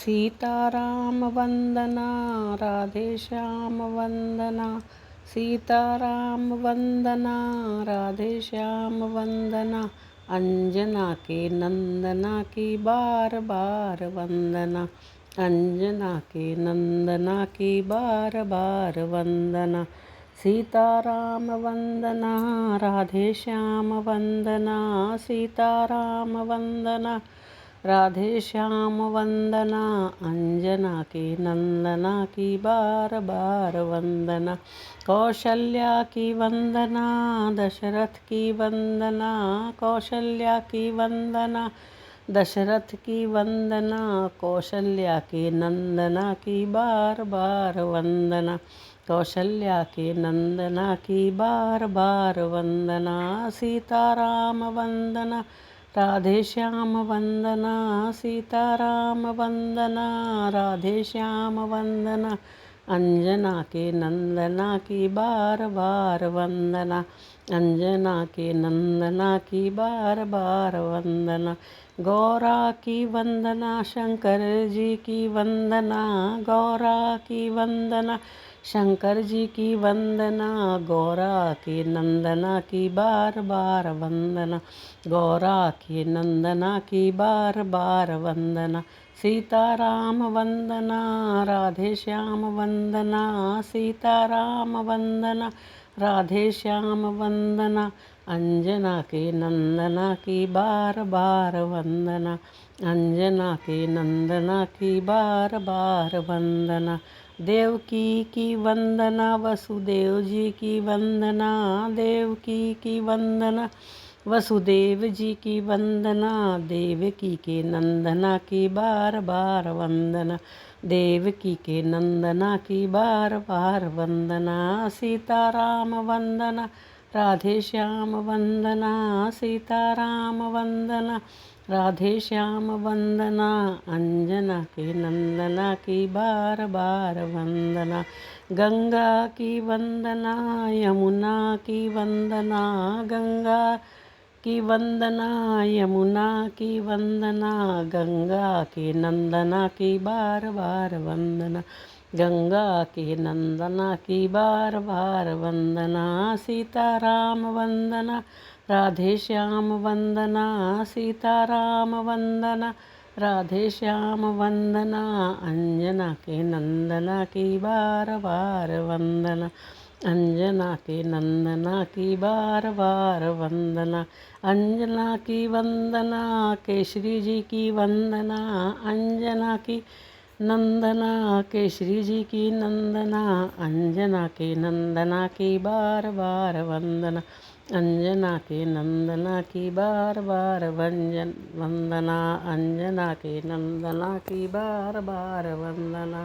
सीताराम वंदना राधे श्याम वंदना, सीताराम वंदना राधे श्याम वंदना, अंजना के नंदना की बार बार वंदना, अंजना के नंदना की बार बार वंदना। सीताराम वंदना राधे श्याम वंदना, सीताराम वंदना राधे श्याम वंदना, अंजना के नंदना की बार बार वंदना। कौशल्या की वंदना दशरथ की वंदना, कौशल्या की वंदना दशरथ की वंदना, कौशल्या के नंदना की बार बार वंदना, कौशल्या के नंदना की बार बार वंदना। सीताराम वंदना राधे श्याम वंदना, सीताराम वंदना राधे श्याम वंदना, अंजना के नंदना की बार बार वंदना, अंजना के नंदना की बार बार वंदना। गौरा की वंदना शंकर जी की वंदना, गौरा की वंदना शंकर जी की वंदना, गौरा की नंदना की बार बार वंदना, गौरा की नंदना की बार बार वंदना। सीताराम वंदना राधे श्याम वंदना, सीताराम वंदना राधे श्याम वंदना, अंजना के नंदना की बार बार वंदना, अंजना के नंदना की बार बार वंदना। देवकी की वंदना वसुदेव जी की वंदना, देवकी की वंदना वसुदेव जी की वंदना, देवकी के नंदना की बार बार वंदना, देवकी के नंदना की बार बार वंदना। सीताराम वंदना राधे श्याम वंदना, सीताराम वंदना राधे श्याम वंदना, अंजना के नंदना की बार बार वंदना। गंगा की वंदना यमुना की वंदना, गंगा की वंदना यमुना की वंदना, गंगा के नंदना की बार बार वंदना, गंगा के नंदना की बार बार वंदना। सीताराम वंदना राधे श्याम वंदना, सीताराम वंदना राधे श्याम वंदना, अंजना के नंदना की बार बार वंदना, अंजना के नंदना की बार बार वंदना। अंजना की वंदना केसरी जी की वंदना, अंजना की नंदना केसरी जी की नंदना, अंजना के नंदना की बार बार वंदना, अंजना के नंदना की बार बार वंदना, अंजना के नंदना की बार बार वंदना।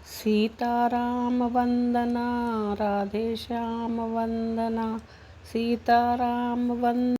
सीताराम वंदना राधे श्याम वंदना, सीताराम वंदना।